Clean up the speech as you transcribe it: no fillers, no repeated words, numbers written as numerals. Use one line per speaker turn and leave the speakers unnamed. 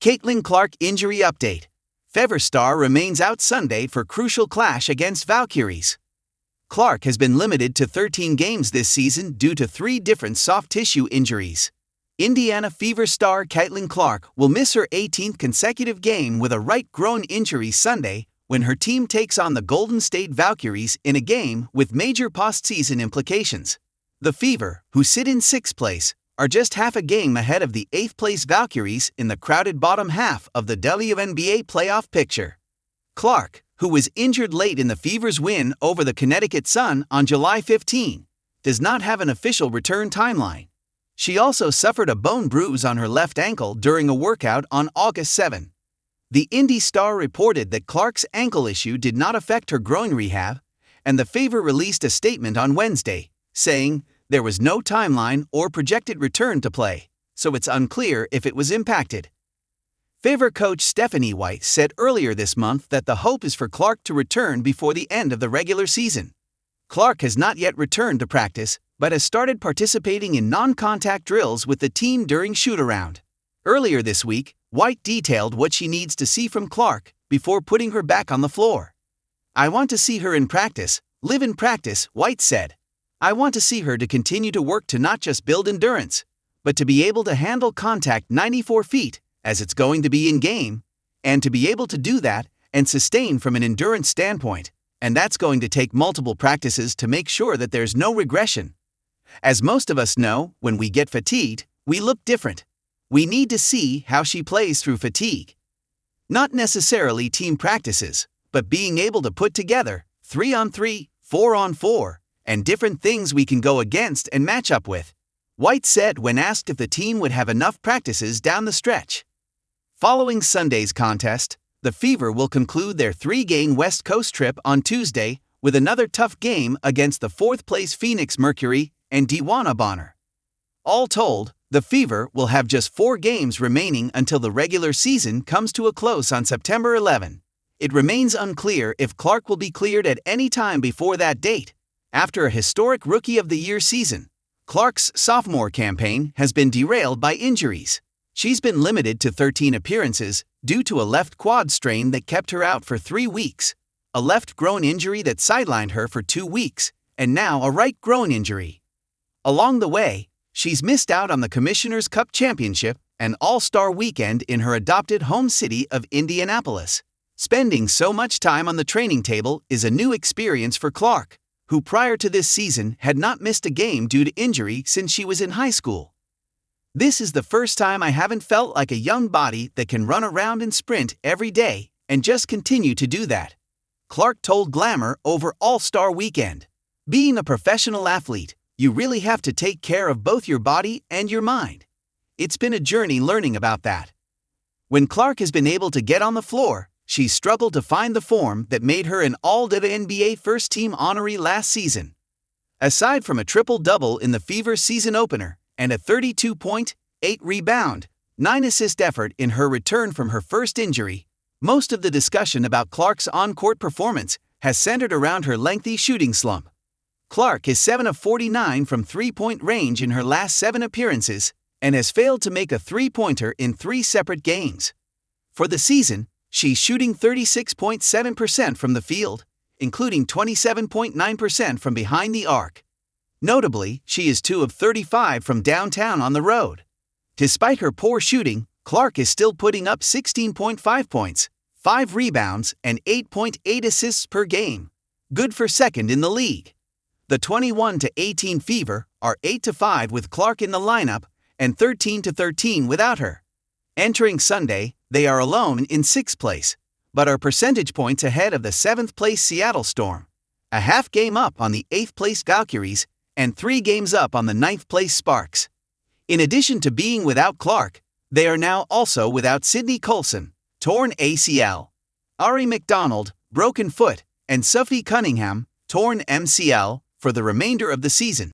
Caitlin Clark injury update. Fever star remains out Sunday for crucial clash against Valkyries. Clark has been limited to 13 games this season due to 3 different soft tissue injuries. Indiana Fever star Caitlin Clark will miss her 18th consecutive game with a right groin injury Sunday when her team takes on the Golden State Valkyries in a game with major postseason implications. The Fever, who sit in 6th place, are just half a game ahead of the 8th-place Valkyries in the crowded bottom half of the WNBA playoff picture. Clark, who was injured late in the Fever's win over the Connecticut Sun on July 15, does not have an official return timeline. She also suffered a bone bruise on her left ankle during a workout on August 7. The Indy Star reported that Clark's ankle issue did not affect her groin rehab, and the Fever released a statement on Wednesday, saying, "There was no timeline or projected return to play, so it's unclear if it was impacted." Fever coach Stephanie White said earlier this month that the hope is for Clark to return before the end of the regular season. Clark has not yet returned to practice, but has started participating in non-contact drills with the team during shoot-around. Earlier this week, White detailed what she needs to see from Clark before putting her back on the floor. "I want to see her in practice, live in practice," White said. "I want to see her to continue to work to not just build endurance, but to be able to handle contact 94 feet, as it's going to be in game, and to be able to do that and sustain from an endurance standpoint, and that's going to take multiple practices to make sure that there's no regression. As most of us know, when we get fatigued, we look different. We need to see how she plays through fatigue. Not necessarily team practices, but being able to put together 3-on-3, 4-on-4, and different things we can go against and match up with," White said when asked if the team would have enough practices down the stretch. Following Sunday's contest, the Fever will conclude their 3-game West Coast trip on Tuesday with another tough game against the 4th-place Phoenix Mercury and Dewana Bonner. All told, the Fever will have just 4 games remaining until the regular season comes to a close on September 11. It remains unclear if Clark will be cleared at any time before that date. After a historic Rookie of the Year season, Clark's sophomore campaign has been derailed by injuries. She's been limited to 13 appearances due to a left quad strain that kept her out for 3 weeks, a left groin injury that sidelined her for 2 weeks, and now a right groin injury. Along the way, she's missed out on the Commissioner's Cup Championship and All-Star Weekend in her adopted home city of Indianapolis. Spending so much time on the training table is a new experience for Clark, who prior to this season had not missed a game due to injury since she was in high school. "This is the first time I haven't felt like a young body that can run around and sprint every day and just continue to do that," Clark told Glamour over All-Star Weekend. "Being a professional athlete, you really have to take care of both your body and your mind. It's been a journey learning about that." When Clark has been able to get on the floor, she's struggled to find the form that made her an All-WNBA first-team honoree last season. Aside from a triple-double in the Fever season opener and a 32-point, 8-rebound, 9-assist effort in her return from her first injury, most of the discussion about Clark's on-court performance has centered around her lengthy shooting slump. Clark is 7 of 49 from three-point range in her last 7 appearances and has failed to make a three-pointer in 3 separate games. For the season, she's shooting 36.7% from the field, including 27.9% from behind the arc. Notably, she is 2 of 35 from downtown on the road. Despite her poor shooting, Clark is still putting up 16.5 points, 5 rebounds, and 8.8 assists per game, good for second in the league. The 21-18 Fever are 8-5 with Clark in the lineup and 13-13 without her. Entering Sunday, they are alone in 6th place, but are percentage points ahead of the 7th-place Seattle Storm, a half game up on the 8th-place Valkyries, and 3 games up on the 9th-place Sparks. In addition to being without Clark, they are now also without Sydney Colson, torn ACL, Ari McDonald, broken foot, and Sophie Cunningham, torn MCL, for the remainder of the season.